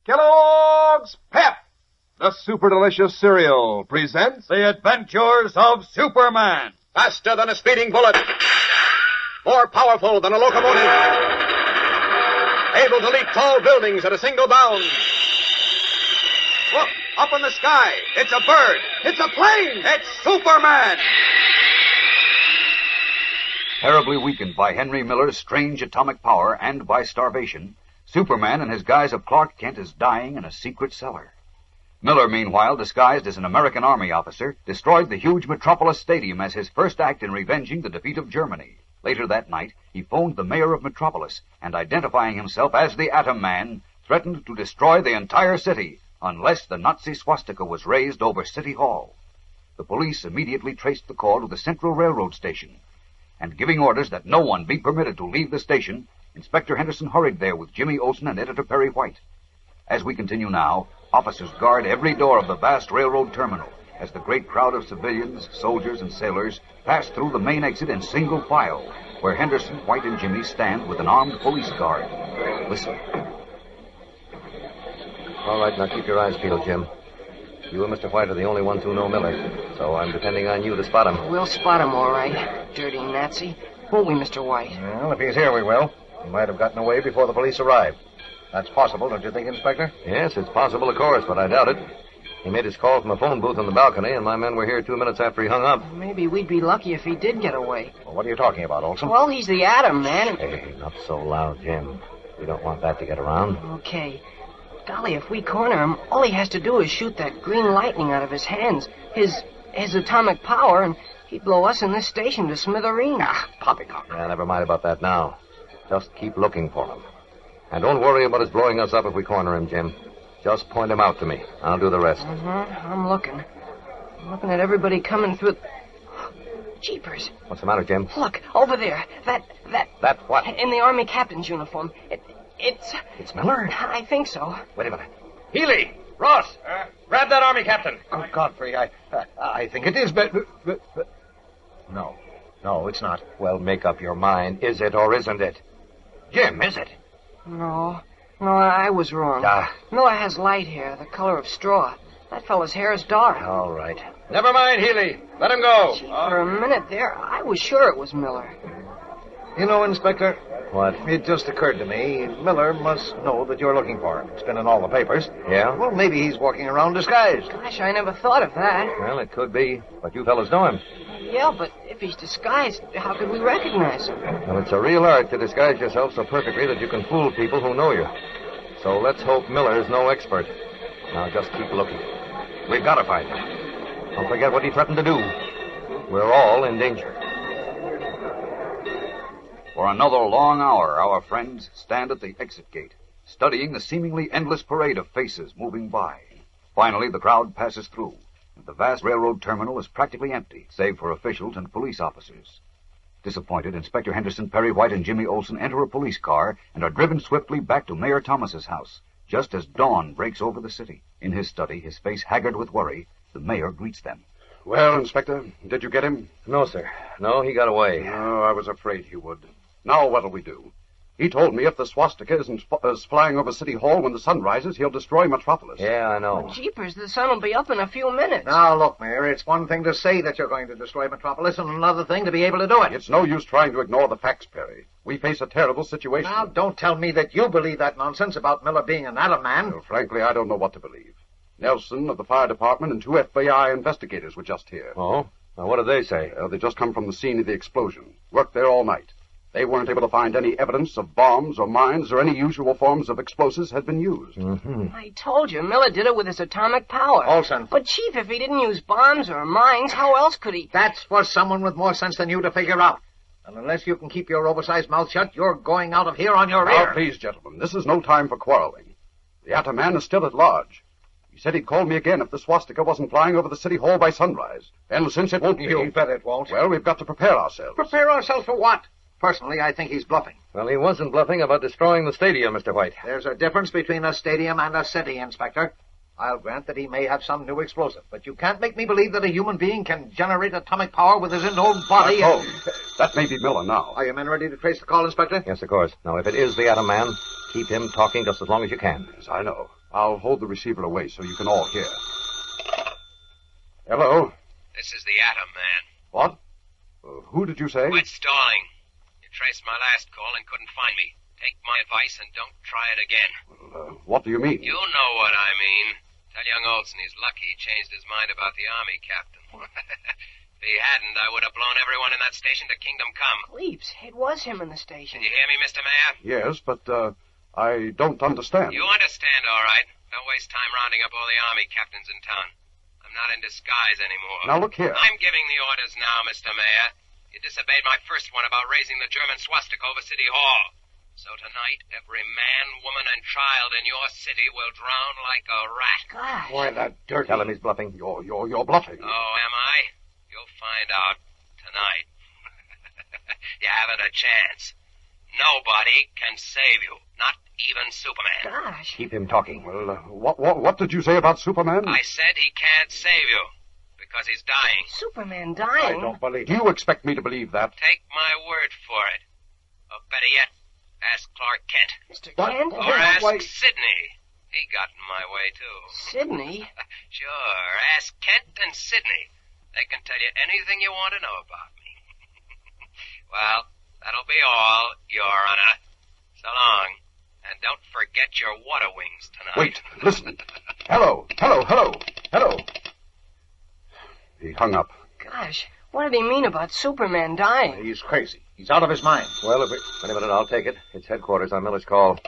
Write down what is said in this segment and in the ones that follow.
Kellogg's Pep, the super delicious cereal, presents The Adventures of Superman. Faster than a speeding bullet. More powerful than a locomotive. Able to leap tall buildings at a single bound. Look, up in the sky. It's a bird. It's a plane. It's Superman. Terribly weakened by Henry Miller's strange atomic power and by starvation, Superman in his guise of Clark Kent is dying in a secret cellar. Miller, meanwhile, disguised as an American Army officer, destroyed the huge Metropolis Stadium as his first act in revenging the defeat of Germany. Later that night, he phoned the mayor of Metropolis and, identifying himself as the Atom Man, threatened to destroy the entire city unless the Nazi swastika was raised over City Hall. The police immediately traced the call to the Central Railroad Station, and giving orders that no one be permitted to leave the station, Inspector Henderson hurried there with Jimmy Olsen and Editor Perry White. As we continue now, officers guard every door of the vast railroad terminal as the great crowd of civilians, soldiers, and sailors pass through the main exit in single file, where Henderson, White, and Jimmy stand with an armed police guard. Listen. All right, now keep your eyes peeled, Jim. You and Mr. White are the only ones who know Miller, so I'm depending on you to spot him. We'll spot him, all right. Dirty Nazi. Won't we, Mr. White? Well, if he's here, we will. He might have gotten away before the police arrived. That's possible, don't you think, Inspector? Yes, it's possible, of course, but I doubt it. He made his call from a phone booth on the balcony, and my men were here 2 minutes after he hung up. Maybe we'd be lucky if he did get away. Well, what are you talking about, Olson? Well, he's the Atom Man. And... Hey, not so loud, Jim. We don't want that to get around. Okay. Golly, if we corner him, all he has to do is shoot that green lightning out of his hands. His atomic power, and he'd blow us in this station to smithereens. Poppycock. Yeah, never mind about that now. Just keep looking for him. And don't worry about his blowing us up if we corner him, Jim. Just point him out to me. I'll do the rest. I'm looking. I'm looking at everybody coming through... Jeepers. What's the matter, Jim? Look, over there. That what? In the Army captain's uniform. It's Miller? I think so. Wait a minute. Healy! Ross! Grab that Army captain. Oh, Godfrey, I think it is, but... No, it's not. Well, make up your mind. Is it or isn't it? Jim, is it? No, I was wrong. Miller has light hair, the color of straw. That fellow's hair is dark. All right. Never mind, Healy. Let him go. Gee, for a minute there, I was sure it was Miller. You know, Inspector... What? It just occurred to me, Miller must know that you're looking for him. It's been in all the papers. Yeah? Well, maybe he's walking around disguised. Gosh, I never thought of that. Well, it could be. But you fellas know him. Yeah, but if he's disguised, how could we recognize him? Well, it's a real art to disguise yourself so perfectly that you can fool people who know you. So let's hope Miller's no expert. Now, just keep looking. We've got to find him. Don't forget what he threatened to do. We're all in danger. For another long hour, our friends stand at the exit gate, studying the seemingly endless parade of faces moving by. Finally, the crowd passes through, and the vast railroad terminal is practically empty, save for officials and police officers. Disappointed, Inspector Henderson, Perry White, and Jimmy Olsen enter a police car and are driven swiftly back to Mayor Thomas's house, just as dawn breaks over the city. In his study, his face haggard with worry, the mayor greets them. Well, Inspector, did you get him? No, sir. No, he got away. Oh, I was afraid he would. Now what'll we do? He told me if the swastika is flying over City Hall when the sun rises, he'll destroy Metropolis. Yeah, I know. Well, jeepers, the sun will be up in a few minutes. Now, look, Mayor, it's one thing to say that you're going to destroy Metropolis and another thing to be able to do it. It's no use trying to ignore the facts, Perry. We face a terrible situation. Now, don't tell me that you believe that nonsense about Miller being an Atom Man. Well, frankly, I don't know what to believe. Nelson of the fire department and 2 FBI investigators were just here. Oh? Now, what did they say? They just come from the scene of the explosion. Worked there all night. They weren't able to find any evidence of bombs or mines or any usual forms of explosives had been used. Mm-hmm. I told you, Miller did it with his atomic power. Olsen. But, Chief, if he didn't use bombs or mines, how else could he? That's for someone with more sense than you to figure out. And unless you can keep your oversized mouth shut, you're going out of here on your Now, ear. please, gentlemen, this is no time for quarreling. The Atom Man is still at large. He said he'd call me again if the swastika wasn't flying over the City Hall by sunrise. And since it won't be... You bet it won't. Well, we've got to prepare ourselves. Prepare ourselves for what? Personally, I think he's bluffing. Well, he wasn't bluffing about destroying the stadium, Mr. White. There's a difference between a stadium and a city, Inspector. I'll grant that he may have some new explosive, but you can't make me believe that a human being can generate atomic power with his own body. Oh, that may be Miller now. Are your men ready to trace the call, Inspector? Yes, of course. Now, if it is the Atom Man, Keep him talking just as long as you can. Yes, I know. I'll hold the receiver away so you can all hear. Hello? This is the Atom Man. What? Who did you say? Quit stalling. You traced my last call and couldn't find me. Take my advice and don't try it again. What do you mean? You know what I mean. Tell young Olson he's lucky he changed his mind about the Army captain. If he hadn't, I would have blown everyone in that station to Kingdom Come. Leaps, it was him in the station. Did you hear me, Mr. Mayor? Yes, but, I don't understand. You understand, all right. Don't waste time rounding up all the Army captains in town. I'm not in disguise anymore. Now, look here. I'm giving the orders now, Mr. Mayor. You disobeyed my first one about raising the German swastika over City Hall. So tonight, every man, woman, and child in your city will drown like a rat. Gosh. Why, that dirty... Tell him he's bluffing. You're bluffing. Oh, am I? You'll find out tonight. You haven't a chance. Nobody can save you. Not even Superman. Gosh. Keep him talking. Well, what did you say about Superman? I said he can't save you. Because he's dying. Superman I dying? don't believe Do you expect me to believe that? Take my word for it. Or better yet, ask Clark Kent. Mr. What? Kent? Or ask Why- Sydney. He got in my way, too. Sydney? Sure. Ask Kent and Sydney. They can tell you anything you want to know about me. Well, that'll be all, Your Honor. So long. And don't forget your water wings tonight. Wait, listen. Hello. He hung up. Gosh, what did he mean about Superman dying? He's crazy. He's out of his mind. Well, wait a minute, I'll take it. It's headquarters on Miller's call.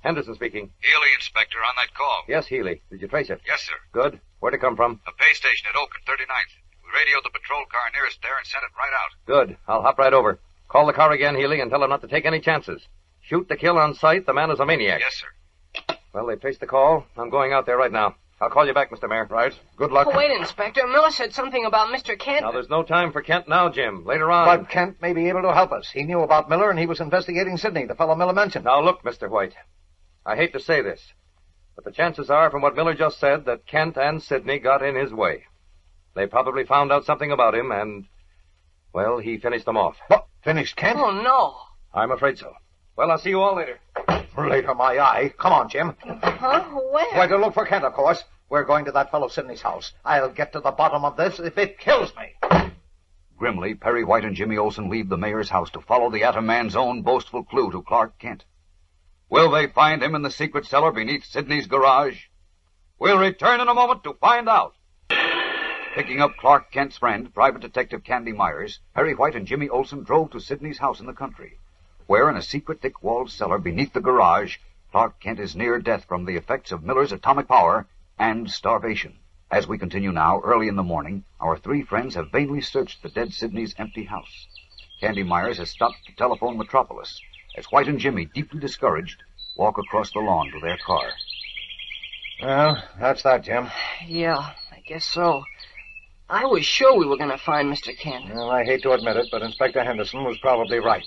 Henderson speaking. Healy, Inspector, on that call. Yes, Healy. Did you trace it? Yes, sir. Good. Where'd it come from? A pay station at Oak and 39th. We radioed the patrol car nearest there and sent it right out. Good. I'll hop right over. Call the car again, Healy, and tell him not to take any chances. Shoot to kill on sight. The man is a maniac. Yes, sir. Well, they've traced the call. I'm going out there right now. I'll call you back, Mr. Mayor. Right. Good luck. Oh, wait, Inspector. Miller said something about Mr. Kent. Now, there's no time for Kent now, Jim. Later on. But Kent may be able to help us. He knew about Miller, and he was investigating Sidney, the fellow Miller mentioned. Now, look, Mr. White. I hate to say this, but the chances are, from what Miller just said, that Kent and Sidney got in his way. They probably found out something about him, and, well, he finished them off. What? Finished Kent? Oh, no. I'm afraid so. Well, I'll see you all later. Later, my eye. Come on, Jim. Huh? Where? Where to look for Kent, of course. We're going to that fellow Sidney's house. I'll get to the bottom of this if it kills me. Grimly, Perry White and Jimmy Olsen leave the mayor's house to follow the Atom Man's own boastful clue to Clark Kent. Will they find him in the secret cellar beneath Sidney's garage? We'll return in a moment to find out. Picking up Clark Kent's friend, Private Detective Candy Myers, Perry White and Jimmy Olsen drove to Sidney's house in the country, where in a secret thick-walled cellar beneath the garage, Clark Kent is near death from the effects of Miller's atomic power and starvation. As we continue now, early in the morning, our three friends have vainly searched the dead Sidney's empty house. Candy Myers has stopped to telephone Metropolis, as White and Jimmy, deeply discouraged, walk across the lawn to their car. Well, that's that, Jim. Yeah, I guess so. I was sure we were going to find Mr. Kent. Well, I hate to admit it, but Inspector Henderson was probably right.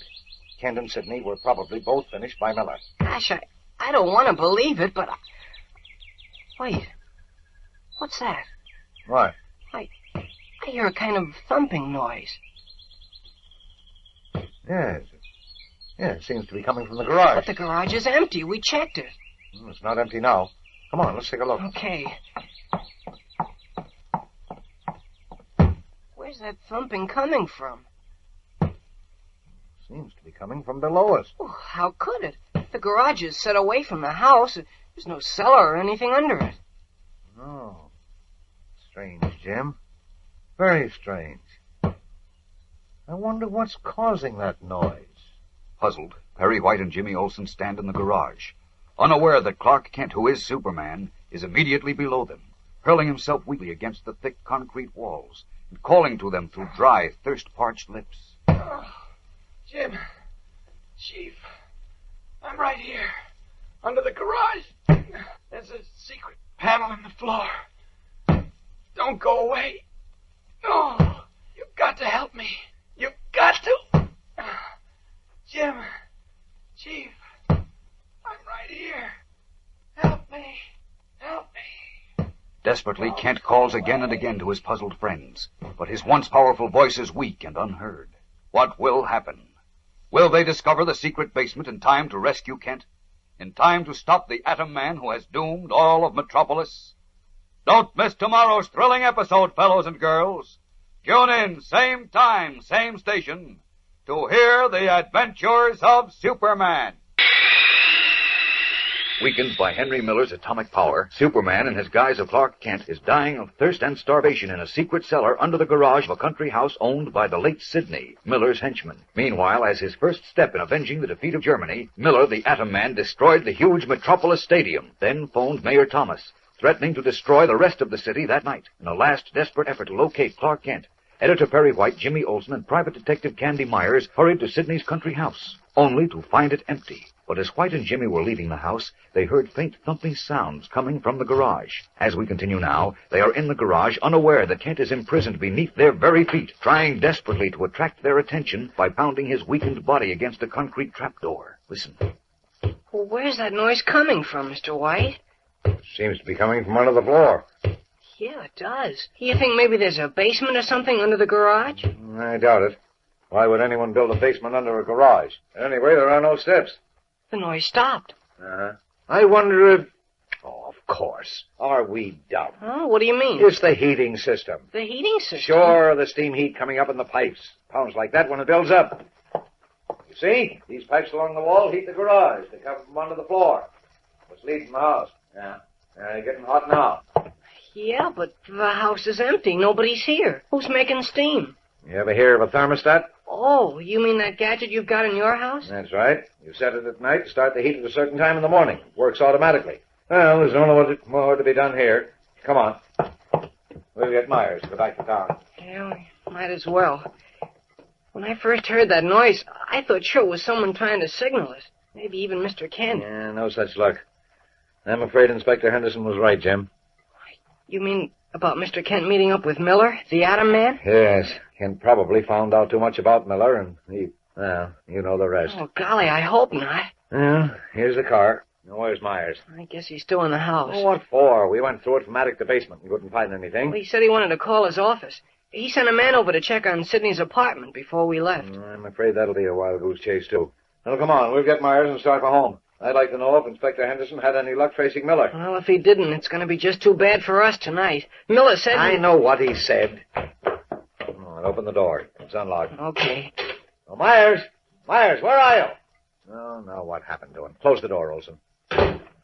Kent and Sidney were probably both finished by Miller. Gosh, I don't want to believe it, but... Wait. What's that? What? I hear a kind of thumping noise. Yes. Yeah, it seems to be coming from the garage. But the garage is empty. We checked it. It's not empty now. Come on, let's take a look. Okay. Where's that thumping coming from? Seems to be coming from below us. Oh, how could it? The garage is set away from the house. There's no cellar or anything under it. Oh. Strange, Jim. Very strange. I wonder what's causing that noise. Puzzled, Perry White and Jimmy Olsen stand in the garage, unaware that Clark Kent, who is Superman, is immediately below them, hurling himself weakly against the thick concrete walls and calling to them through dry, thirst-parched lips. Jim, Chief, I'm right here, under the garage. There's a secret panel in the floor. Don't go away. No, you've got to help me. You've got to. Jim, Chief, I'm right here. Help me. Help me. Desperately, Kent calls again and again to his puzzled friends, but his once powerful voice is weak and unheard. What will happen? Will they discover the secret basement in time to rescue Kent? in time to stop the Atom Man who has doomed all of Metropolis? Don't miss tomorrow's thrilling episode, fellows and girls. Tune in, same time, same station, to hear the adventures of Superman. Weakened by Henry Miller's atomic power, Superman, in his guise of Clark Kent, is dying of thirst and starvation in a secret cellar under the garage of a country house owned by the late Sidney, Miller's henchman. Meanwhile, as his first step in avenging the defeat of Germany, Miller, the Atom Man, destroyed the huge Metropolis Stadium, then phoned Mayor Thomas, threatening to destroy the rest of the city that night in a last desperate effort to locate Clark Kent. Editor Perry White, Jimmy Olsen, and Private Detective Candy Myers hurried to Sidney's country house, only to find it empty. But as White and Jimmy were leaving the house, they heard faint thumping sounds coming from the garage. As we continue now, they are in the garage, unaware that Kent is imprisoned beneath their very feet, trying desperately to attract their attention by pounding his weakened body against a concrete trapdoor. Listen. Well, where's that noise coming from, Mr. White? Seems to be coming from under the floor. Yeah, it does. You think maybe there's a basement or something under the garage? I doubt it. Why would anyone build a basement under a garage? Anyway, there are no steps. The noise stopped. I wonder if... Oh, of course. Are we dumb? Oh, what do you mean? It's the heating system. The heating system? Sure, the steam heat coming up in the pipes. Pounds like that when it builds up. You see? These pipes along the wall heat the garage. They come from under the floor. What's leading the house? Yeah. Getting hot now. Yeah, but the house is empty. Nobody's here. Who's making steam? You ever hear of a thermostat? Oh, you mean that gadget you've got in your house? That's right. You set it at night to start the heat at a certain time in the morning. It works automatically. Well, there's no more to be done here. Come on. We'll get Myers to go back to town. Yeah, we might as well. When I first heard that noise, I thought sure it was someone trying to signal us. Maybe even Mr. Kent. Yeah, no such luck. I'm afraid Inspector Henderson was right, Jim. You mean about Mr. Kent meeting up with Miller, the Atom Man? Yes. Kent probably found out too much about Miller, and well, you know the rest. Oh, golly, I hope not. Well, here's the car. Now, where's Myers? I guess he's still in the house. Oh, what for? We went through it from attic to basement and couldn't find anything. Well, he said he wanted to call his office. He sent a man over to check on Sidney's apartment before we left. I'm afraid that'll be a wild goose chase, too. Now, come on. We'll get Myers and start for home. I'd like to know if Inspector Henderson had any luck tracing Miller. Well, if he didn't, it's going to be just too bad for us tonight. Miller said... I know what he said. Oh, open the door. It's unlocked. Okay. Oh, Myers! Myers, where are you? Oh, now what happened to him? Close the door, Olsen.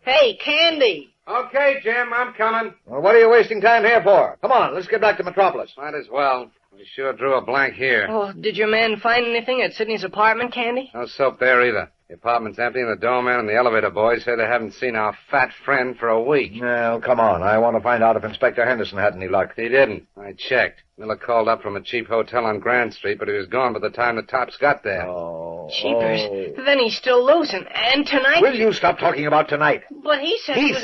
Hey, Candy! Okay, Jim, I'm coming. Well, what are you wasting time here for? Come on, let's get back to Metropolis. Might as well. We sure drew a blank here. Oh, did your man find anything at Sidney's apartment, Candy? No soap there either. The apartment's empty, and the doorman and the elevator boys say they haven't seen our fat friend for a week. Well, come on. I want to find out if Inspector Henderson had any luck. He didn't. I checked. Miller called up from a cheap hotel on Grand Street, but he was gone by the time the Tops got there. Oh. Cheapers. Then he's still losing. And tonight... Will you stop talking about tonight? But he said... He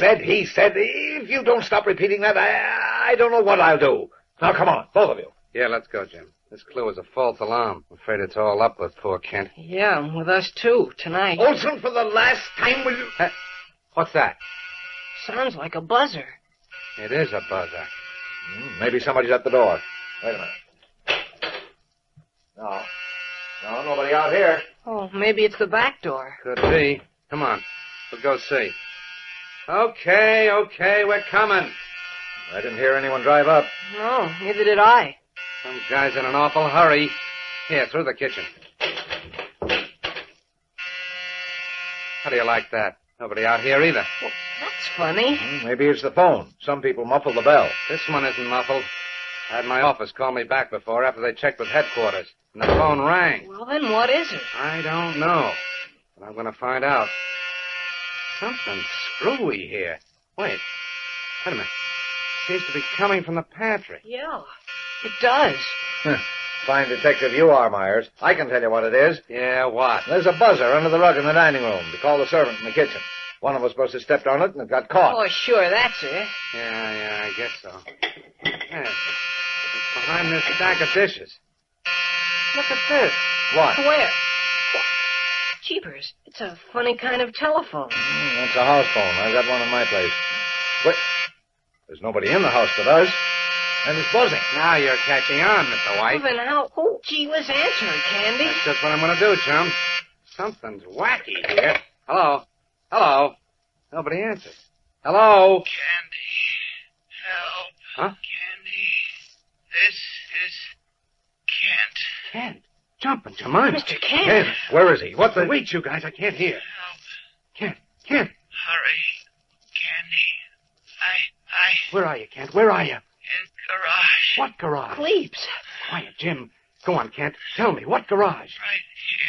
said. If you don't stop repeating that, I don't know what I'll do. Now, come on, both of you. Yeah, let's go, Jim. This clue is a false alarm. I'm afraid it's all up with poor Kent. Yeah, with us too, tonight. Olsen, for the last time, will you... What's that? Sounds like a buzzer. It is a buzzer. Maybe somebody's at the door. Wait a minute. No, nobody out here. Oh, maybe it's the back door. Could be. Come on. We'll go see. Okay, we're coming. I didn't hear anyone drive up. No, neither did I. Some guy's in an awful hurry. Here, through the kitchen. How do you like that? Nobody out here either. Well, that's funny. Maybe it's the phone. Some people muffle the bell. This one isn't muffled. I had my office call me back before after they checked with headquarters. And the phone rang. Well, then what is it? I don't know. But I'm going to find out. Something screwy here. Wait a minute. Seems to be coming from the pantry. Yeah, it does. Fine detective you are, Myers. I can tell you what it is. Yeah, what? There's a buzzer under the rug in the dining room to call the servant in the kitchen. One of us must have stepped on it and it got caught. Oh, sure, that's it. Yeah, I guess so. Yeah, it's behind this stack of dishes. Look at this. What? Where? Jeepers, it's a funny kind of telephone. That's a house phone. I've got one in my place. Wait. There's nobody in the house but us. And it's buzzing. Now you're catching on, Mr. White. Well, then how? Oh, gee whiz, answer it, Candy. That's just what I'm going to do, chum. Something's wacky here. Hello? Hello? Nobody answered. Hello? Candy. Help. Huh? Candy. This is Kent. Kent. Jumping, Jemima. Mr. Kent. Kent, where is he? What the... Wait, you guys, I can't hear. Help. Kent. Hurry. Candy. I... Where are you, Kent? Where are you? In garage. What garage? Sleeps. Quiet, Jim. Go on, Kent. Tell me, what garage? Right here.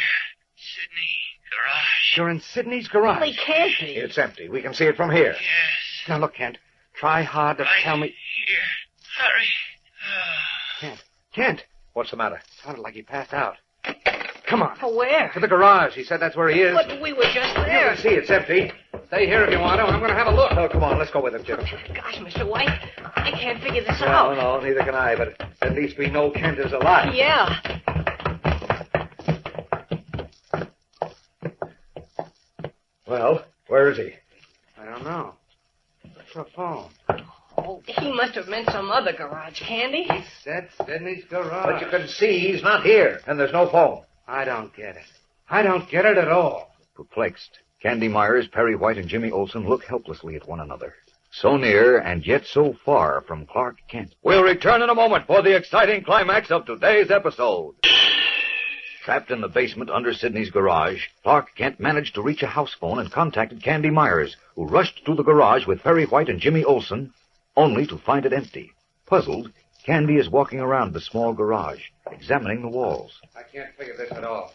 Sydney garage. You're in Sydney's garage. Well, he can't be. It's empty. We can see it from here. Yes. Now, look, Kent. Try hard to Right tell me... here. Hurry. Kent. What's the matter? Sounded like he passed out. Come on. For where? To the garage. He said that's where he is. But we were just You there. can see it's empty. Stay here if you want to. I'm going to have a look. Oh, come on. Let's go with him, Jim. Gosh, Mr. White, I can't figure this No, out. no, neither can I, but at least we know Kent is alive. Yeah. Well, where is he? I don't know. Look for a phone. Oh, he must have meant some other garage, Candy. He said Sydney's garage. But you can see he's not here, and there's no phone. I don't get it. I don't get it at all. Perplexed, Candy Myers, Perry White, and Jimmy Olsen look helplessly at one another. So near and yet so far from Clark Kent. We'll return in a moment for the exciting climax of today's episode. Trapped in the basement under Sydney's garage, Clark Kent managed to reach a house phone and contacted Candy Myers, who rushed to the garage with Perry White and Jimmy Olsen, only to find it empty. Puzzled, Candy is walking around the small garage, examining the walls. I can't figure this at all.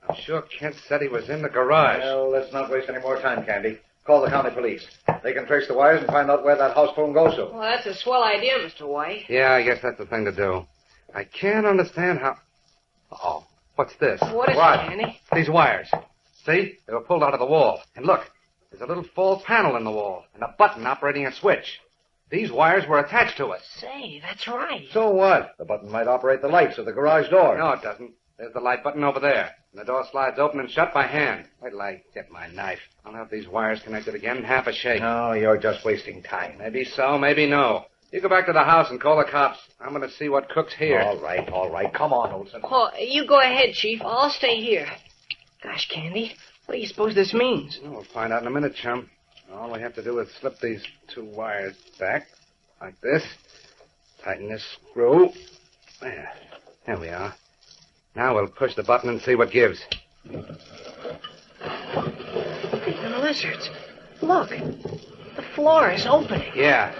I'm sure Kent said he was in the garage. Well, let's not waste any more time, Candy. Call the county police. They can trace the wires and find out where that house phone goes to. Well, that's a swell idea, Mr. White. Yeah, I guess that's the thing to do. I can't understand how... Uh-oh. What's this? What is it, Candy? These wires. See? They were pulled out of the wall. And look, there's a little false panel in the wall and a button operating a switch. These wires were attached to it. Say, that's right. So what? The button might operate the lights of the garage door. No, it doesn't. There's the light button over there. And the door slides open and shut by hand. Wait till I get my knife. I'll have these wires connected again in half a shake. No, you're just wasting time. Maybe so, maybe no. You go back to the house and call the cops. I'm going to see what cooks here. All right. Come on, Olsen. Oh, you go ahead, Chief. I'll stay here. Gosh, Candy, what do you suppose this means? Well, we'll find out in a minute, chum. All we have to do is slip these two wires back, like this. Tighten this screw. There we are. Now we'll push the button and see what gives. Freaking lizards. Look, the floor is opening. Yeah.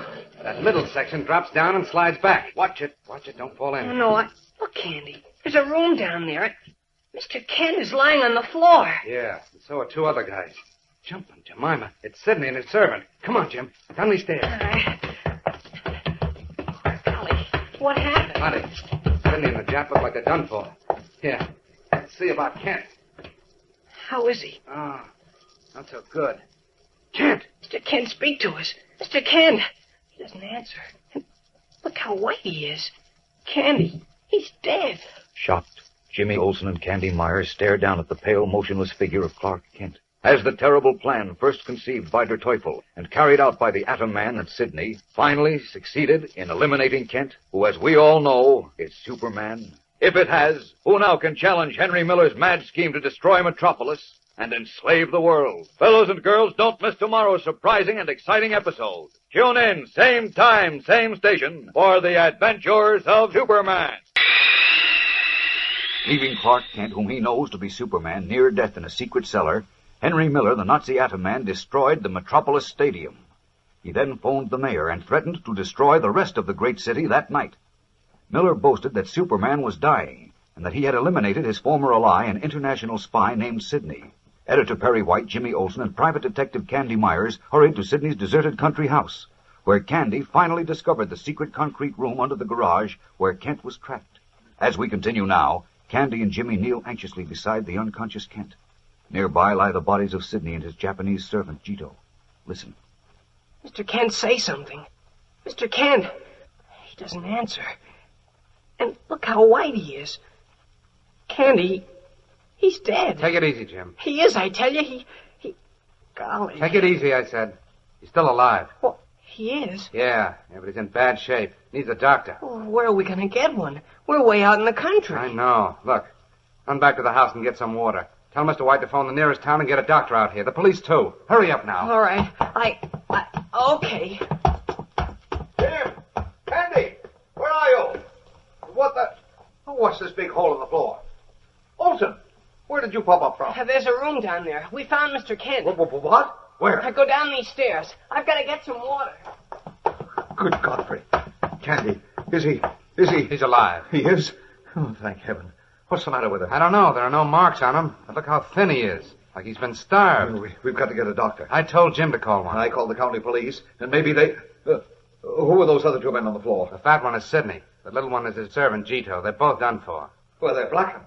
That middle section drops down and slides back. Watch it. Don't fall in. Oh, no, look, Candy. There's a room down there. Mr. Kent is lying on the floor. Yeah, and so are two other guys. Jumping, Jemima. It's Sidney and his servant. Come on, Jim. Down these stairs. Golly, what happened? Honey, Sidney and the Jap look like they're done for. Here, let's see about Kent. How is he? Ah, not so good. Kent! Mr. Kent, speak to us. Mr. Kent! He doesn't answer. And look how white he is. Candy, he's dead. Shocked, Jimmy Olsen and Candy Myers stare down at the pale, motionless figure of Clark Kent. As the terrible plan first conceived by Der Teufel and carried out by the Atom Man and Sidney finally succeeded in eliminating Kent, who, as we all know, is Superman. If it has, who now can challenge Henry Miller's mad scheme to destroy Metropolis and enslave the world? Fellows and girls, don't miss tomorrow's surprising and exciting episode. Tune in, same time, same station, for the adventures of Superman. Leaving Clark Kent, whom he knows to be Superman, near death in a secret cellar, Henry Miller, the Nazi Atom Man, destroyed the Metropolis Stadium. He then phoned the mayor and threatened to destroy the rest of the great city that night. Miller boasted that Superman was dying and that he had eliminated his former ally, an international spy named Sidney. Editor Perry White, Jimmy Olsen, and Private Detective Candy Myers hurried to Sidney's deserted country house, where Candy finally discovered the secret concrete room under the garage where Kent was trapped. As we continue now, Candy and Jimmy kneel anxiously beside the unconscious Kent. Nearby lie the bodies of Sidney and his Japanese servant, Jito. Listen. Mr. Kent, say something. Mr. Kent. He doesn't answer. And look how white he is. Candy, he's dead. Take it easy, Jim. He is, I tell you. He... Golly. Take it easy, I said. He's still alive. Well, he is? Yeah, but he's in bad shape. Needs a doctor. Well, where are we going to get one? We're way out in the country. I know. Look, run back to the house and get some water. Tell Mr. White to phone the nearest town and get a doctor out here. The police, too. Hurry up now. All right. Okay. Jim! Candy! Where are you? What the... What's this big hole in the floor? Olson! Where did you pop up from? There's a room down there. We found Mr. Kent. What? Where? Go down these stairs. I've got to get some water. Good Godfrey. Candy, is he... He's alive. He is? Oh, thank heaven. What's the matter with him? I don't know. There are no marks on him. But look how thin he is. Like he's been starved. We've got to get a doctor. I told Jim to call one. I called the county police, and maybe they... who are those other two men on the floor? The fat one is Sidney. The little one is his servant, Gito. They're both done for. Well, they're blackened.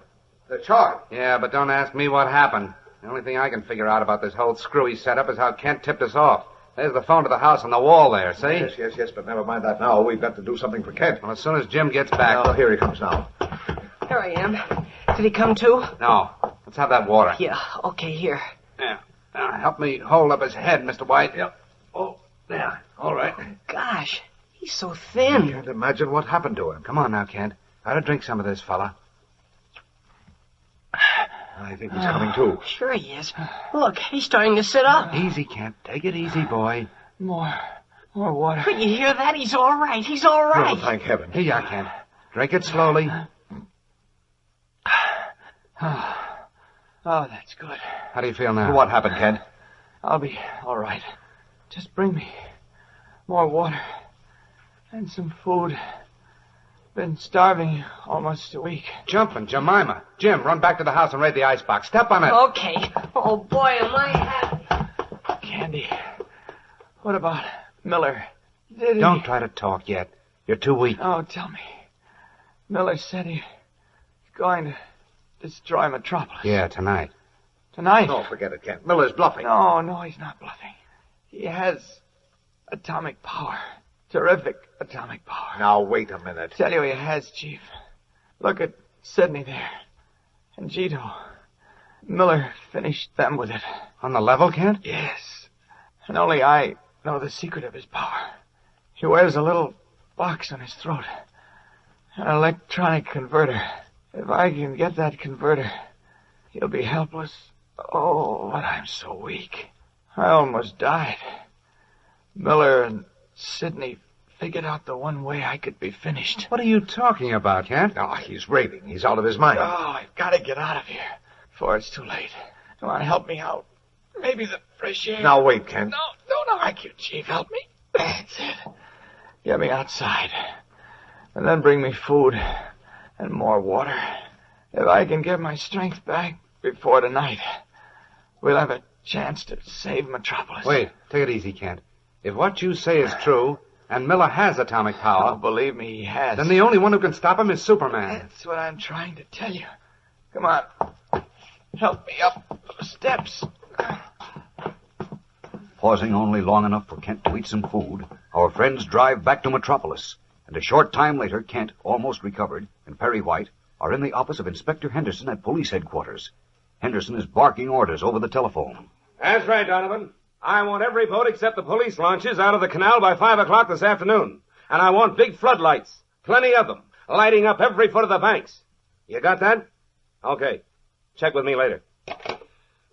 They're charred. Yeah, but don't ask me what happened. The only thing I can figure out about this whole screwy setup is how Kent tipped us off. There's the phone to the house on the wall there, see? Yes, but never mind that now. We've got to do something for Kent. Well, as soon as Jim gets back... Oh, here he comes now. Here I am. Did he come too? No. Let's have that water. Yeah, okay, here. Yeah. Now, help me hold up his head, Mr. White. Yep. Oh, there. All right. Gosh, he's so thin. I can't imagine what happened to him. Come on now, Kent. Try to drink some of this, fella. I think he's coming too. Sure he is. Look, he's starting to sit up. Easy, Kent. Take it easy, boy. More water. But you hear that? He's all right. He's all right. Oh, thank heaven. Here you are, Kent. Drink it slowly. Oh, that's good. How do you feel now? What happened, Kent? I'll be all right. Just bring me more water and some food. Been starving almost a week. Jumping, Jemima. Jim, run back to the house and raid the icebox. Step on it. Okay. Oh, boy, am I happy. Candy, what about Miller? Did he... Don't try to talk yet. You're too weak. Oh, tell me. Miller said he's going to destroy Metropolis. Yeah, tonight. Tonight? No, forget it, Kent. Miller's bluffing. No, he's not bluffing. He has atomic power. Terrific atomic power. Now, wait a minute. Tell you he has, Chief. Look at Sidney there. And Gito. Miller finished them with it. On the level, Kent? Yes. And only I know the secret of his power. He wears a little box on his throat. An electronic converter. If I can get that converter, he'll be helpless. Oh, but I'm so weak. I almost died. Miller and Sidney figured out the one way I could be finished. What are you talking about, Kent? Oh, he's raving. He's out of his mind. Oh, I've got to get out of here before it's too late. Come on, help me out. Maybe the fresh air. Now, wait, Kent. No, don't argue, Chief. Help me. That's it. Get me outside. And then bring me food and more water. If I can get my strength back before tonight, we'll have a chance to save Metropolis. Wait, take it easy, Kent. If what you say is true, and Miller has atomic power... Oh, believe me, he has. Then the only one who can stop him is Superman. That's what I'm trying to tell you. Come on. Help me up the steps. Pausing only long enough for Kent to eat some food, our friends drive back to Metropolis. And a short time later, Kent, almost recovered, and Perry White are in the office of Inspector Henderson at police headquarters. Henderson is barking orders over the telephone. That's right, Donovan. I want every boat except the police launches out of the canal by 5 o'clock this afternoon. And I want big floodlights, plenty of them, lighting up every foot of the banks. You got that? Okay. Check with me later.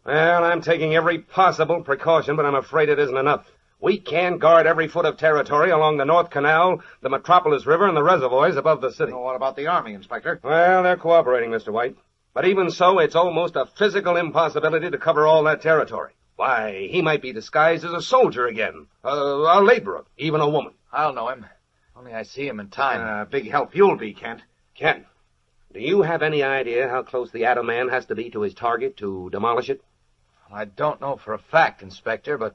Well, I'm taking every possible precaution, but I'm afraid it isn't enough. We can guard every foot of territory along the North Canal, the Metropolis River, and the reservoirs above the city. What about the Army, Inspector? Well, they're cooperating, Mr. White. But even so, it's almost a physical impossibility to cover all that territory. Why, he might be disguised as a soldier again, a laborer, even a woman. I'll know him. Only I see him in time. Big help you'll be, Kent. Kent, do you have any idea how close the Atom Man has to be to his target to demolish it? I don't know for a fact, Inspector, but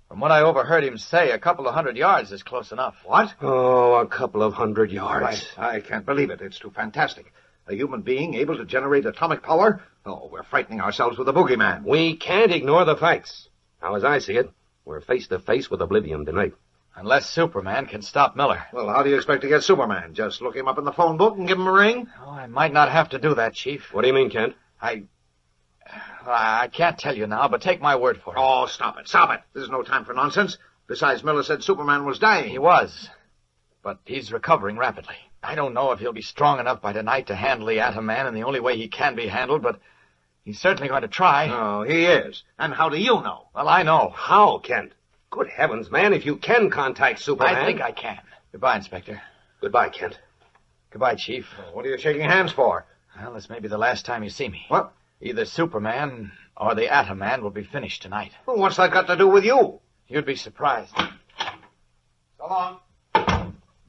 from what I overheard him say, a couple of 100 yards is close enough. What? Oh, a couple of 100 yards. I can't believe it. It's too fantastic. A human being able to generate atomic power? Oh, we're frightening ourselves with a boogeyman. We can't ignore the facts. Now, as I see it, we're face to face with oblivion tonight. Unless Superman can stop Miller. Well, how do you expect to get Superman? Just look him up in the phone book and give him a ring? Oh, I might not have to do that, Chief. What do you mean, Kent? I can't tell you now, but take my word for it. Oh, stop it. Stop it. There's no time for nonsense. Besides, Miller said Superman was dying. He was. But he's recovering rapidly. I don't know if he'll be strong enough by tonight to handle the Atom Man in the only way he can be handled, but He's certainly going to try. Oh, he is. And how do you know? Well, I know. How, Kent? Good heavens, man, if you can contact Superman. I think I can. Goodbye, Inspector. Goodbye, Kent. Goodbye, Chief. What are you shaking hands for? Well, this may be the last time you see me. What? Either Superman or the Atom Man will be finished tonight. Well, what's that got to do with you? You'd be surprised. So long.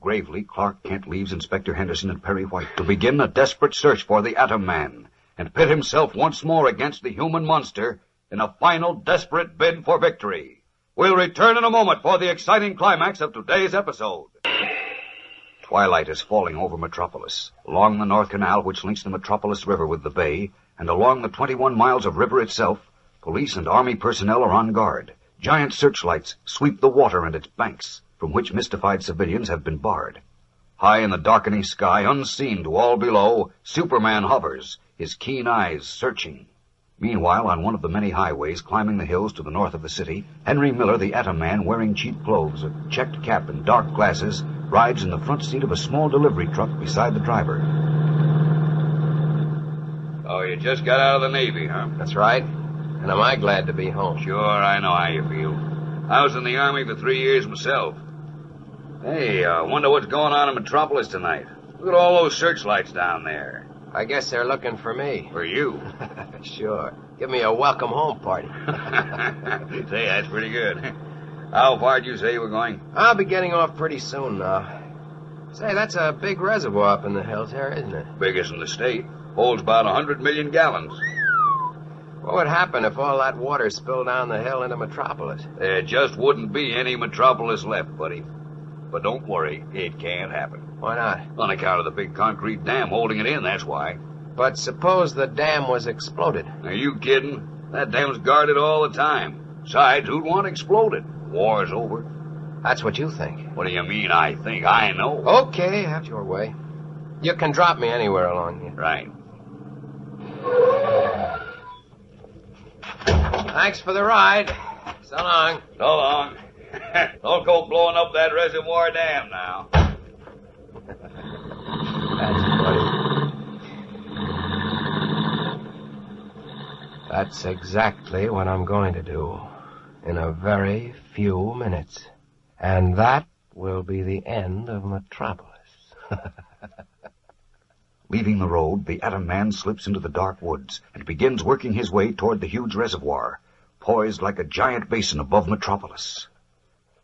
Gravely, Clark Kent leaves Inspector Henderson and Perry White to begin a desperate search for the Atom Man and pit himself once more against the human monster in a final desperate bid for victory. We'll return in a moment for the exciting climax of today's episode. Twilight is falling over Metropolis, along the North Canal which links the Metropolis River with the bay, and along the 21 miles of river itself, police and army personnel are on guard. Giant searchlights sweep the water and its banks, from which mystified civilians have been barred. High in the darkening sky, unseen to all below, Superman hovers, his keen eyes searching. Meanwhile, on one of the many highways climbing the hills to the north of the city, Henry Miller, the Atom Man, wearing cheap clothes, a checked cap, and dark glasses, rides in the front seat of a small delivery truck beside the driver. Oh, you just got out of the Navy, huh? That's right. And am I glad to be home? Sure, I know how you feel. I was in the Army for 3 years myself. Hey, wonder what's going on in Metropolis tonight. Look at all those searchlights down there. I guess they're looking for me. For you. Sure. Give me a welcome home party. Say, that's pretty good. How far did you say you were going? I'll be getting off pretty soon now. Say, that's a big reservoir up in the hills here, isn't it? Biggest in the state. Holds about 100 million gallons. What would happen if all that water spilled down the hill into Metropolis? There just wouldn't be any Metropolis left, buddy. But don't worry, it can't happen. Why not? On account of the big concrete dam holding it in, that's why. But suppose the dam was exploded. Are you kidding? That dam's guarded all the time. Besides, who'd want to explode it? War's over. That's what you think. What do you mean, I think? I know. Okay, have your way. You can drop me anywhere along here. Right. Thanks for the ride. So long. So long. Don't go blowing up that reservoir dam now. That's funny. That's exactly what I'm going to do in a very few minutes. And that will be the end of Metropolis. Leaving the road, the Atom Man slips into the dark woods and begins working his way toward the huge reservoir, poised like a giant basin above Metropolis.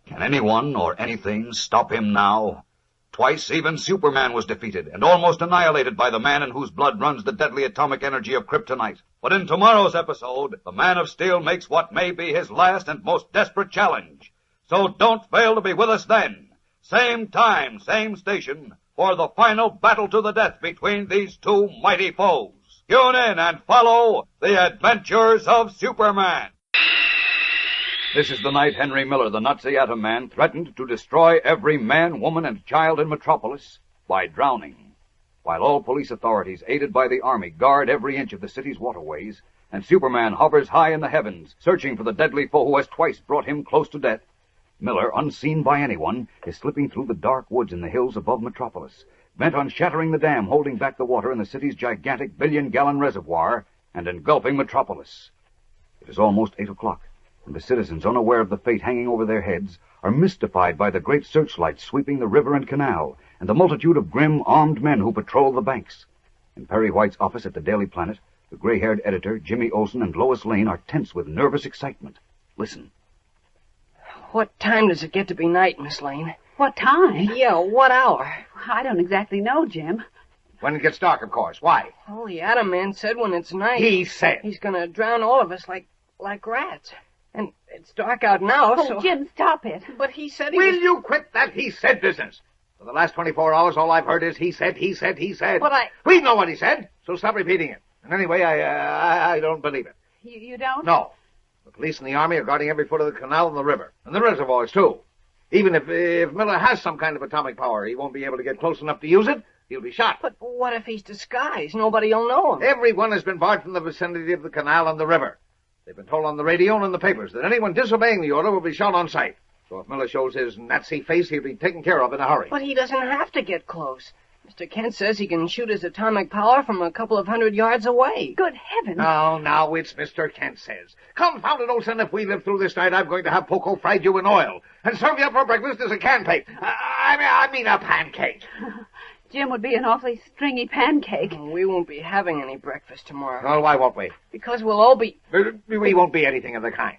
Can anyone or anything stop him now? Twice even Superman was defeated and almost annihilated by the man in whose blood runs the deadly atomic energy of kryptonite. But in tomorrow's episode, the Man of Steel makes what may be his last and most desperate challenge. So don't fail to be with us then. Same time, same station, for the final battle to the death between these two mighty foes. Tune in and follow the adventures of Superman. This is the night Henry Miller, the Nazi Atom Man, threatened to destroy every man, woman, and child in Metropolis by drowning. While all police authorities, aided by the Army, guard every inch of the city's waterways, and Superman hovers high in the heavens, searching for the deadly foe who has twice brought him close to death, Miller, unseen by anyone, is slipping through the dark woods in the hills above Metropolis, bent on shattering the dam holding back the water in the city's gigantic billion-gallon reservoir and engulfing Metropolis. It is almost 8 o'clock, and the citizens, unaware of the fate hanging over their heads, are mystified by the great searchlights sweeping the river and canal and the multitude of grim, armed men who patrol the banks. In Perry White's office at the Daily Planet, the gray-haired editor, Jimmy Olsen, and Lois Lane are tense with nervous excitement. Listen. What time does it get to be night, Miss Lane? What time? Yeah, what hour? I don't exactly know, Jim. When it gets dark, of course. Why? Oh, the Atom Man said when it's night. He said. He's gonna drown all of us like rats. And it's dark out now, Oh, so... Jim, stop it. But he said he Will was... you quit that he said business? For the last 24 hours, all I've heard is he said. But We know what he said, so stop repeating it. And anyway, I don't believe it. You don't? No. The police and the Army are guarding every foot of the canal and the river. And the reservoirs, too. Even if Miller has some kind of atomic power, he won't be able to get close enough to use it. He'll be shot. But what if he's disguised? Nobody'll know him. Everyone has been barred from the vicinity of the canal and the river. They've been told on the radio and in the papers that anyone disobeying the order will be shot on sight. So if Miller shows his Nazi face, he'll be taken care of in a hurry. But he doesn't have to get close. Mr. Kent says he can shoot his atomic power from a couple of 100 yards away. Good heavens. Now, it's Mr. Kent says. Confound it, Olson, if we live through this night, I'm going to have Poco fried you in oil and serve you up for breakfast as a pancake. I mean a pancake. Jim would be an awfully stringy pancake. We won't be having any breakfast tomorrow. Well, why won't we? Because we'll all be... We won't be anything of the kind.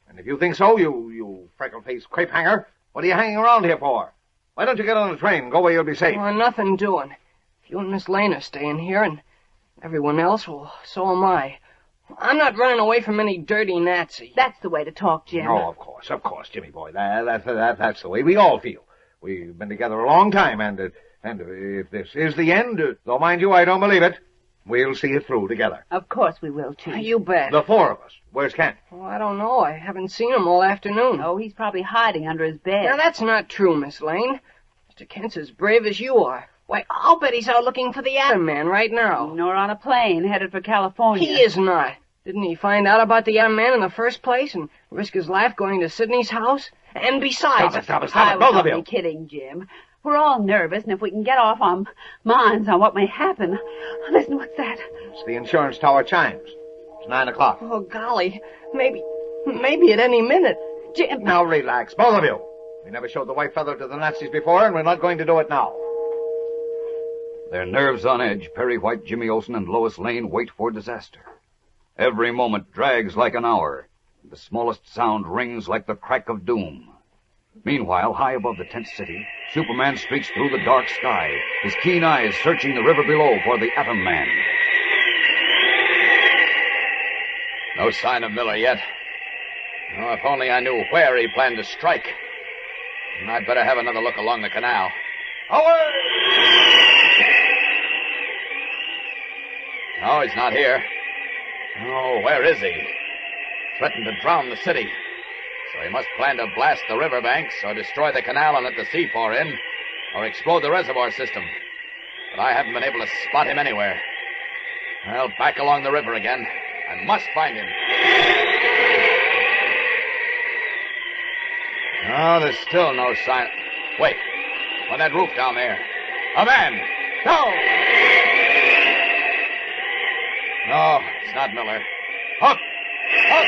And if you think so, you freckle-faced crepe hanger, what are you hanging around here for? Why don't you get on the train and go where you'll be safe? Well, nothing doing. If you and Miss Lane are staying here, and everyone else, well, so am I. I'm not running away from any dirty Nazi. That's the way to talk, Jim. Oh, of course, Jimmy boy. That's the way we all feel. We've been together a long time, and if this is the end, though mind you, I don't believe it, we'll see it through together. Of course we will, Chief. You bet. The four of us. Where's Kent? Well, I don't know. I haven't seen him all afternoon. Oh, he's probably hiding under his bed. Now, that's not true, Miss Lane. Mr. Kent's as brave as you are. Why, I'll bet he's out looking for the Atom Man right now. Nor on a plane headed for California. He is not. Didn't he find out about the Atom Man in the first place and risk his life going to Sydney's house? And besides... Stop it, I both of was you. only kidding, Jim. We're all nervous, and if we can get off our minds on what may happen... Listen, what's that? It's the insurance tower chimes. It's 9 o'clock. Oh, golly. Maybe at any minute. Jim... Now relax, both of you. We never showed the white feather to the Nazis before, and we're not going to do it now. Their nerves on edge, Perry White, Jimmy Olsen, and Lois Lane wait for disaster. Every moment drags like an hour. The smallest sound rings like the crack of doom. Meanwhile, high above the tent city, Superman streaks through the dark sky, his keen eyes searching the river below for the Atom Man. No sign of Miller yet. Oh, if only I knew where he planned to strike. And I'd better have another look along the canal. Away! No, he's not here. Oh, where is he? Threatened to drown the city. So he must plan to blast the riverbanks, or destroy the canal and let the sea pour in, or explode the reservoir system. But I haven't been able to spot him anywhere. Well, back along the river again. I must find him. Oh, there's still no sign. Wait. On that roof down there. A man! No! No, it's not Miller. Hook! Hook!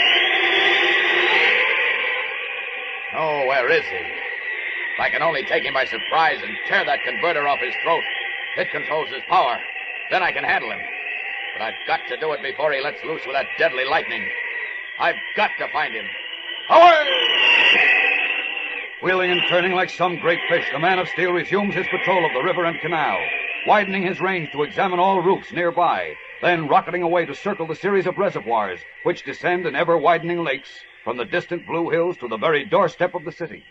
Oh, where is he? If I can only take him by surprise and tear that converter off his throat. It controls his power. Then I can handle him. But I've got to do it before he lets loose with that deadly lightning. I've got to find him. Away! Wheeling and turning like some great fish, the Man of Steel resumes his patrol of the river and canal, widening his range to examine all routes nearby, then rocketing away to circle the series of reservoirs which descend in ever-widening lakes from the distant blue hills to the very doorstep of the city.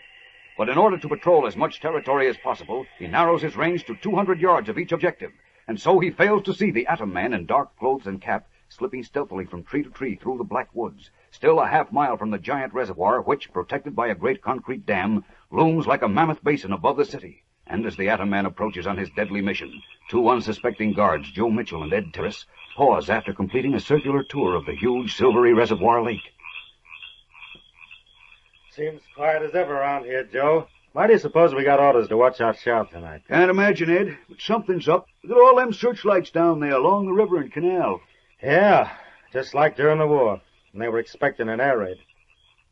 But in order to patrol as much territory as possible, he narrows his range to 200 yards of each objective, and so he fails to see the Atom Man in dark clothes and cap slipping stealthily from tree to tree through the black woods, still a half-mile from the giant reservoir which, protected by a great concrete dam, looms like a mammoth basin above the city. And as the Atom Man approaches on his deadly mission, two unsuspecting guards, Joe Mitchell and Ed Terrace, pause after completing a circular tour of the huge silvery reservoir lake. Seems quiet as ever around here, Joe. Why do you suppose we got orders to watch our shop tonight? Can't imagine, Ed, but something's up. Look at all them searchlights down there along the river and canal. Yeah, just like during the war, when they were expecting an air raid.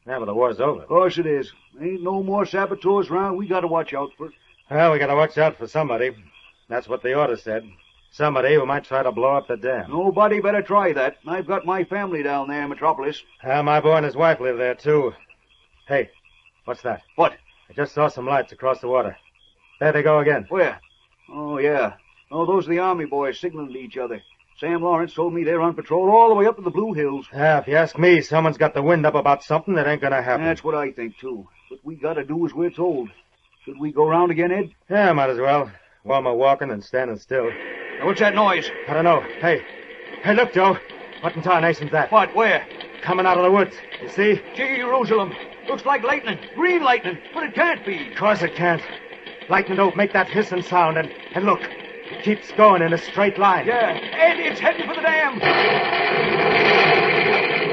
Yeah, but the war's over. Of course it is. Ain't no more saboteurs around. We gotta watch out for. Well, we gotta watch out for somebody. That's what the order said. Somebody who might try to blow up the dam. Nobody better try that. I've got my family down there in Metropolis. My boy and his wife live there, too. Hey, what's that? What? I just saw some lights across the water. There they go again. Where? Oh, yeah. Oh, those are the Army boys signaling to each other. Sam Lawrence told me they're on patrol all the way up to the Blue Hills. Yeah, if you ask me, someone's got the wind up about something that ain't gonna happen. That's what I think, too. But we gotta do as we're told. Should we go round again, Ed? Yeah, might as well. While we're walking and standing still. Now, what's that noise? I don't know. Hey, look, Joe. What in tarnation's that? What? Where? Coming out of the woods. You see? Gee, Jerusalem. Looks like lightning. Green lightning. But it can't be. Of course it can't. Lightning don't make that hissing sound. And look, it keeps going in a straight line. Yeah. Ed, it's heading for the dam.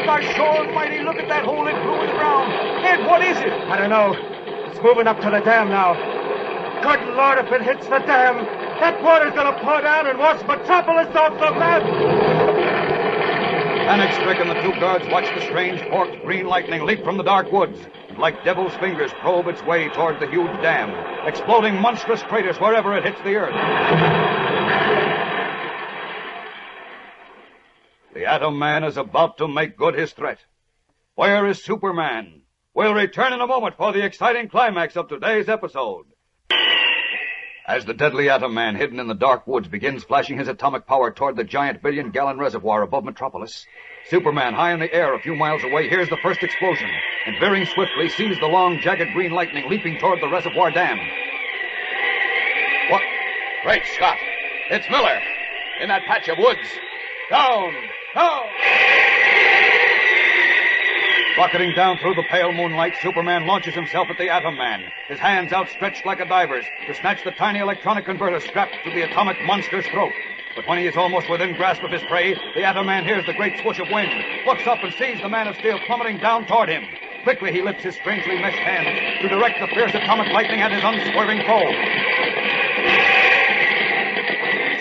Gosh, sure almighty, look at that hole it blew in the ground. Ed, what is it? I don't know. It's moving up to the dam now. Good Lord, if it hits the dam, That water's gonna pour down and wash Metropolis off the map! Panic-stricken, the two guards watch the strange forked green lightning leap from the dark woods and like devil's fingers probe its way toward the huge dam, exploding monstrous craters wherever it hits the earth. The Atom Man is about to make good his threat. Where is Superman? We'll return in a moment for the exciting climax of today's episode. As the deadly Atom Man, hidden in the dark woods, begins flashing his atomic power toward the giant billion-gallon reservoir above Metropolis, Superman, high in the air a few miles away, hears the first explosion, and veering swiftly, sees the long, jagged green lightning leaping toward the reservoir dam. What? Great Scott! It's Miller! In that patch of woods! Down! Down! Rocketing down through the pale moonlight, Superman launches himself at the Atom Man, his hands outstretched like a diver's to snatch the tiny electronic converter strapped to the atomic monster's throat. But when he is almost within grasp of his prey, the Atom Man hears the great swoosh of wind, looks up and sees the Man of Steel plummeting down toward him. Quickly he lifts his strangely meshed hands to direct the fierce atomic lightning at his unswerving foe.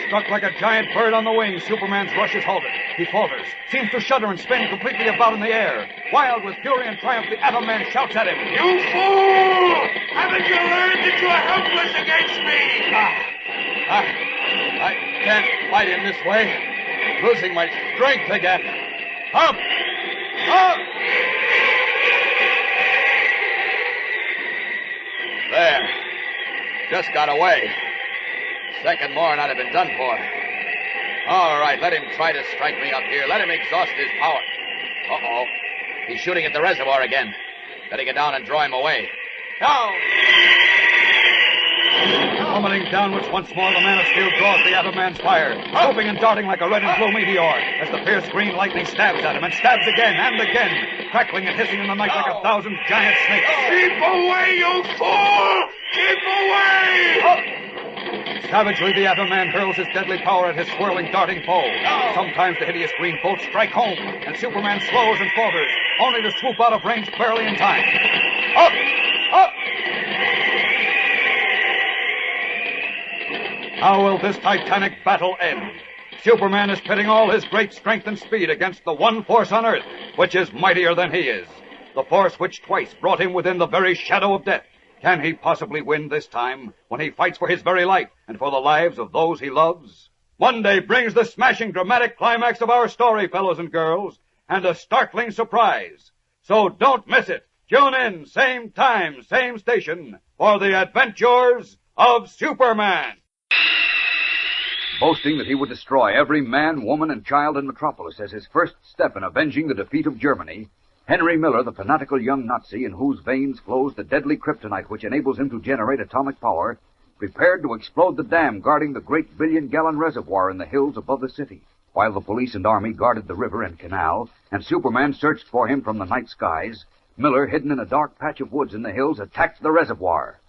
Struck like a giant bird on the wing, Superman's rush is halted. He falters, seems to shudder and spin completely about in the air. Wild with fury and triumph, the Atom Man shouts at him. You fool! Haven't you learned that you are helpless against me? I can't fight him this way. Losing my strength again. Up! Up! There. Just got away. Second more and I'd have been done for. All right, let him try to strike me up here. Let him exhaust his power. Uh-oh. He's shooting at the reservoir again. Better get down and draw him away. Down! Plummeting downwards once more, the Man of Steel draws the Atom Man's fire, swooping and darting like a red and blue meteor, as the fierce green lightning stabs at him and stabs again and again, crackling and hissing in the night like 1,000 giant snakes. Keep away, you fool! Keep away! Savagely, the Atom Man hurls his deadly power at his swirling, darting foe. Sometimes the hideous green bolts strike home, and Superman slows and falters, only to swoop out of range barely in time. Up! Up! How will this titanic battle end? Superman is pitting all his great strength and speed against the one force on Earth, which is mightier than he is. The force which twice brought him within the very shadow of death. Can he possibly win this time, when he fights for his very life and for the lives of those he loves? Monday brings the smashing dramatic climax of our story, fellows and girls, and a startling surprise. So don't miss it. Tune in, same time, same station, for the adventures of Superman. Boasting that he would destroy every man, woman, and child in Metropolis as his first step in avenging the defeat of Germany, Henry Miller, the fanatical young Nazi in whose veins flows the deadly kryptonite which enables him to generate atomic power, prepared to explode the dam guarding the great billion-gallon reservoir in the hills above the city. While the police and army guarded the river and canal, and Superman searched for him from the night skies, Miller, hidden in a dark patch of woods in the hills, attacked the reservoir.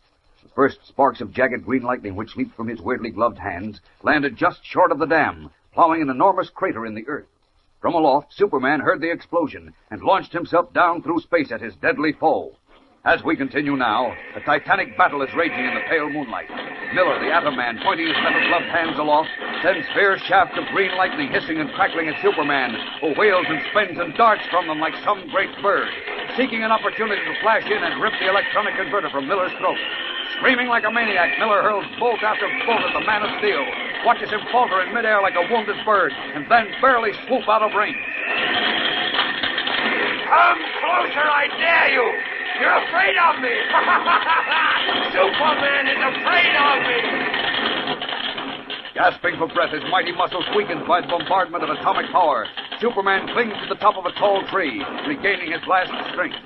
The first sparks of jagged green lightning which leaped from his weirdly gloved hands landed just short of the dam, plowing an enormous crater in the earth. From aloft, Superman heard the explosion and launched himself down through space at his deadly foe. As we continue now, a titanic battle is raging in the pale moonlight. Miller, the Atom Man, pointing his metal-gloved hands aloft, sends fierce shafts of green lightning hissing and crackling at Superman, who wheels and spins and darts from them like some great bird, seeking an opportunity to flash in and rip the electronic converter from Miller's throat. Screaming like a maniac, Miller hurls bolt after bolt at the Man of Steel, watches him falter in midair like a wounded bird, and then barely swoop out of range. Come closer, I dare you! You're afraid of me! Superman is afraid of me! Gasping for breath, his mighty muscles weakened by the bombardment of atomic power, Superman clings to the top of a tall tree, regaining his last strength.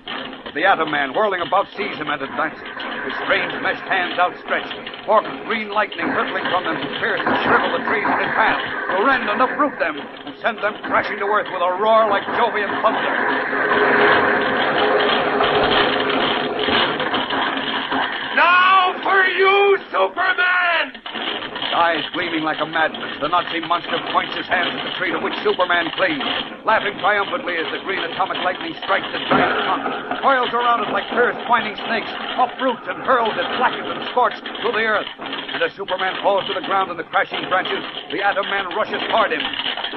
But the Atom Man, whirling about, sees him and advances, his strange meshed hands outstretched, forked green lightning hurtling from them to pierce and shrivel the trees in his path, to rend and uproot them, and send them crashing to earth with a roar like Jovian thunder. Now for you, Superman! Eyes gleaming like a madman's, the Nazi monster points his hands at the tree to which Superman clings, laughing triumphantly as the green atomic lightning strikes the giant trunk, coils around it like fierce twining snakes, uproots and hurls it, blackened and scorched, to the earth. And as Superman falls to the ground in the crashing branches, the Atom Man rushes toward him.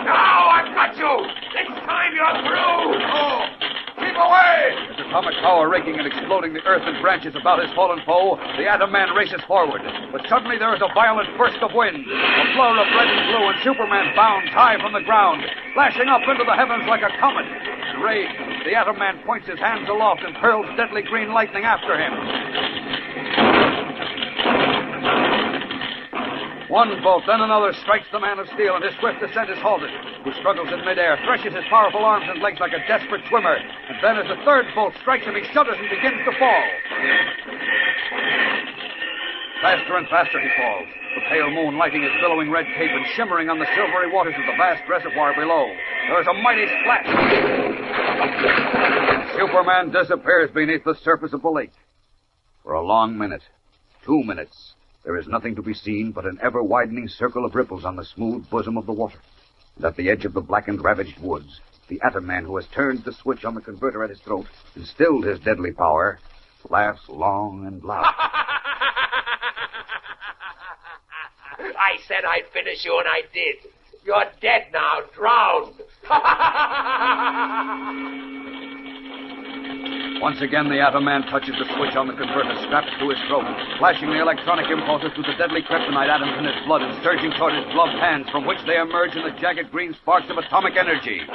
Now I've got you! This time you're through! Oh! Keep away! His atomic power raking and exploding the earth and branches about his fallen foe, the Atom Man races forward. But suddenly there is a violent burst of wind, a blur of red and blue, and Superman bounds high from the ground, flashing up into the heavens like a comet. Enraged, the Atom Man points his hands aloft and hurls deadly green lightning after him. One bolt, then another, strikes the Man of Steel, and his swift descent is halted. He struggles in midair, threshes his powerful arms and legs like a desperate swimmer, and then as the third bolt strikes him, he shudders and begins to fall. Faster and faster he falls, the pale moon lighting his billowing red cape and shimmering on the silvery waters of the vast reservoir below. There is a mighty splash. Superman disappears beneath the surface of the lake. For a long minute, 2 minutes, there is nothing to be seen but an ever-widening circle of ripples on the smooth bosom of the water. And at the edge of the blackened, ravaged woods, the Atom Man, who has turned the switch on the converter at his throat and stilled his deadly power, laughs long and loud. I said I'd finish you, and I did. You're dead now, drowned. Once again, the Atom Man touches the switch on the converter strapped to his throat, flashing the electronic impulses through the deadly kryptonite atoms in his blood and surging toward his gloved hands, from which they emerge in the jagged green sparks of atomic energy.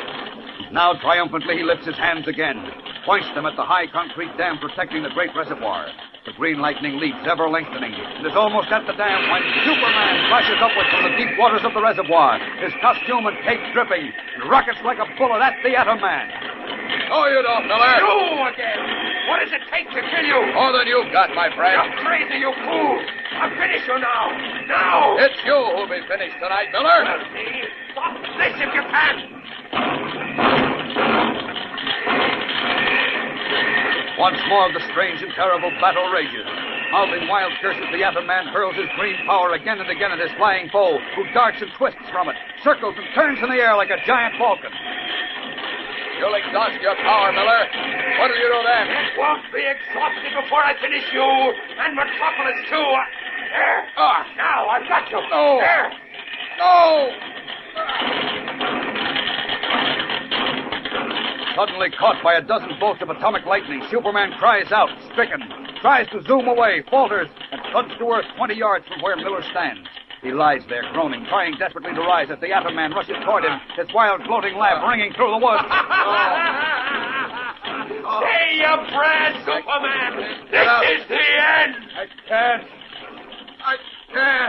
Now, triumphantly, he lifts his hands again, points them at the high concrete dam protecting the great reservoir. The green lightning leaps, ever lengthening, and is almost at the dam when Superman flashes upward from the deep waters of the reservoir, his costume and cape dripping, and rockets like a bullet at the Atom Man. No, you don't, Miller. You again. What does it take to kill you? More than you've got, my friend. You're crazy, you fool. I'll finish you now. Now. It's you who'll be finished tonight, Miller. Well, see? Stop this if you can. Once more the strange and terrible battle rages. Mouthing wild curses, the Atom Man hurls his green power again and again at his flying foe, who darts and twists from it, circles and turns in the air like a giant falcon. You'll exhaust your power, Miller. What'll you do then? It won't be exhausted before I finish you, and Metropolis, too. There. Oh, now I've got you. No. There. No! Suddenly caught by a dozen bolts of atomic lightning, Superman cries out, stricken, tries to zoom away, falters, and thuds to earth 20 yards from where Miller stands. He lies there, groaning, trying desperately to rise as the Atom Man rushes toward him, his wild, gloating laugh ringing through the woods. Say your prayers, Superman. This is the end. I can't.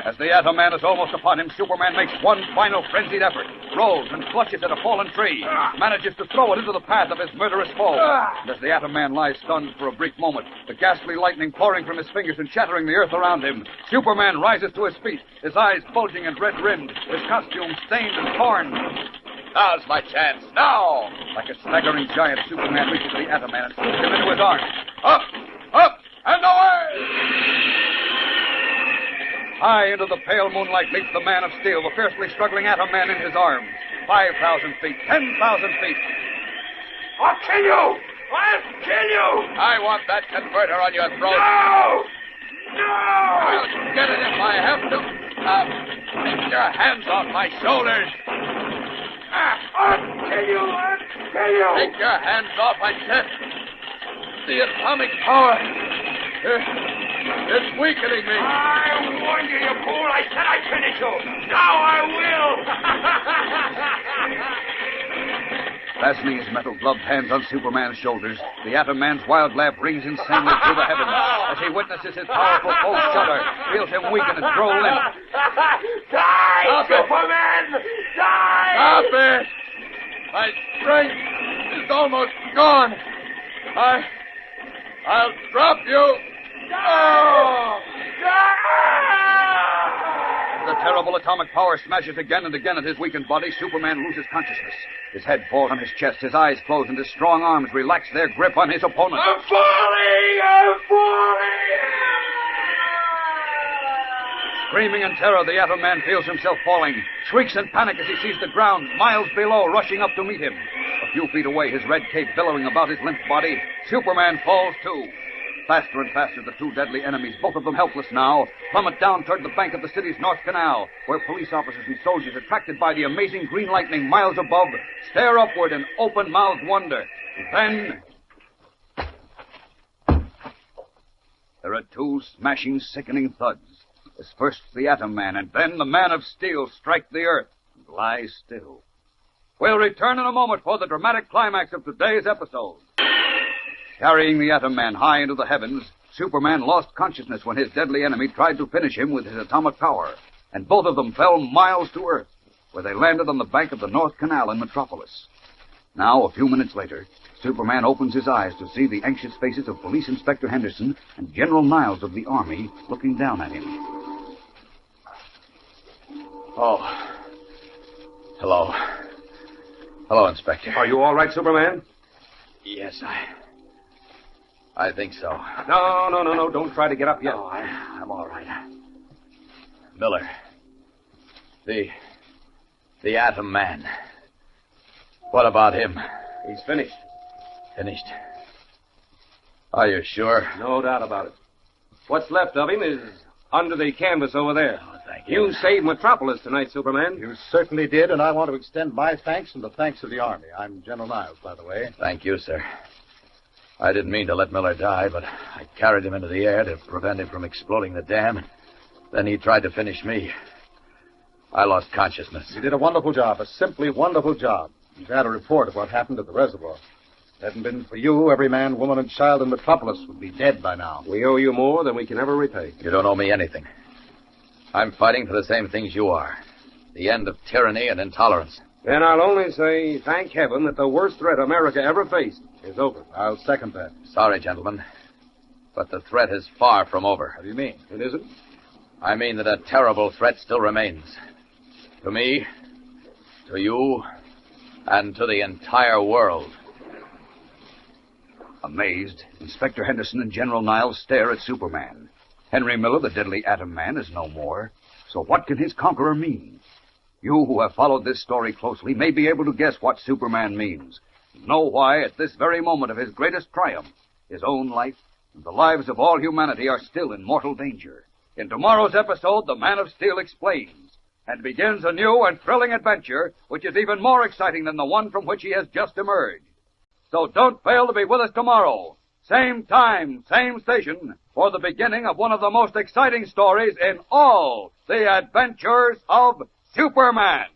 As the Atom Man is almost upon him, Superman makes one final frenzied effort, rolls and clutches at a fallen tree, manages to throw it into the path of his murderous foe. And as the Atom Man lies stunned for a brief moment, the ghastly lightning pouring from his fingers and shattering the earth around him, Superman rises to his feet, his eyes bulging and red-rimmed, his costume stained and torn. Now's my chance. Now! Like a staggering giant, Superman reaches the Atom Man and swoops him into his arms. Up! Up! And away! High into the pale moonlight leaps the Man of Steel, the fiercely struggling Atom Man in his arms. 5,000 feet, 10,000 feet. I'll kill you! I'll kill you! I want that converter on your throat. No! No! I'll get it if I have to. Take your hands off my shoulders. I'll kill you! I'll kill you! Take your hands off, I said. The atomic power. It's weakening me. I warned you, you fool. I said I'd finish you. Now I will. Fastening his metal gloved hands on Superman's shoulders, the Atom Man's wild laugh rings insanely through the heavens as he witnesses his powerful foe shudder, feels him weaken and grow limp. Die, Stop Superman! It. Die! Stop it! My strength is almost gone. I'll drop you. No! The terrible atomic power smashes again and again at his weakened body. Superman loses consciousness. His head falls on his chest, his eyes close, and his strong arms relax their grip on his opponent. I'm falling! I'm falling! Screaming in terror, the Atom Man feels himself falling, shrieks in panic as he sees the ground miles below rushing up to meet him. A few feet away, his red cape billowing about his limp body, Superman falls too. Faster and faster, the two deadly enemies, both of them helpless now, plummet down toward the bank of the city's North Canal, where police officers and soldiers, attracted by the amazing green lightning miles above, stare upward in open-mouthed wonder. Then there are two smashing, sickening thuds, as first the Atom Man and then the Man of Steel strike the earth and lie still. We'll return in a moment for the dramatic climax of today's episode. Carrying the Atom Man high into the heavens, Superman lost consciousness when his deadly enemy tried to finish him with his atomic power, and both of them fell miles to Earth, where they landed on the bank of the North Canal in Metropolis. Now, a few minutes later, Superman opens his eyes to see the anxious faces of Police Inspector Henderson and General Niles of the Army looking down at him. Oh. Hello. Hello, Inspector. Are you all right, Superman? Yes, I think so. No. Don't try to get up yet. No, I'm all right. Miller. The Atom Man. What about him? He's finished. Finished? Are you sure? No doubt about it. What's left of him is under the canvas over there. Oh, thank you. You saved Metropolis tonight, Superman. You certainly did, and I want to extend my thanks and the thanks of the Army. I'm General Niles, by the way. Thank you, sir. I didn't mean to let Miller die, but I carried him into the air to prevent him from exploding the dam. Then he tried to finish me. I lost consciousness. You did a wonderful job, a simply wonderful job. You've had a report of what happened at the reservoir. If it hadn't been for you, every man, woman, and child in Metropolis would be dead by now. We owe you more than we can ever repay. You don't owe me anything. I'm fighting for the same things you are. The end of tyranny and intolerance. Then I'll only say, thank heaven that the worst threat America ever faced is over. I'll second that. Sorry, gentlemen, but the threat is far from over. What do you mean? It isn't? I mean that a terrible threat still remains. To me, to you, and to the entire world. Amazed, Inspector Henderson and General Niles stare at Superman. Henry Miller, the deadly Atom Man, is no more. So what can his conqueror mean? You who have followed this story closely may be able to guess what Superman means. Know why, at this very moment of his greatest triumph, his own life and the lives of all humanity are still in mortal danger. In tomorrow's episode, the Man of Steel explains and begins a new and thrilling adventure, which is even more exciting than the one from which he has just emerged. So don't fail to be with us tomorrow. Same time, same station, for the beginning of one of the most exciting stories in all the adventures of Superman.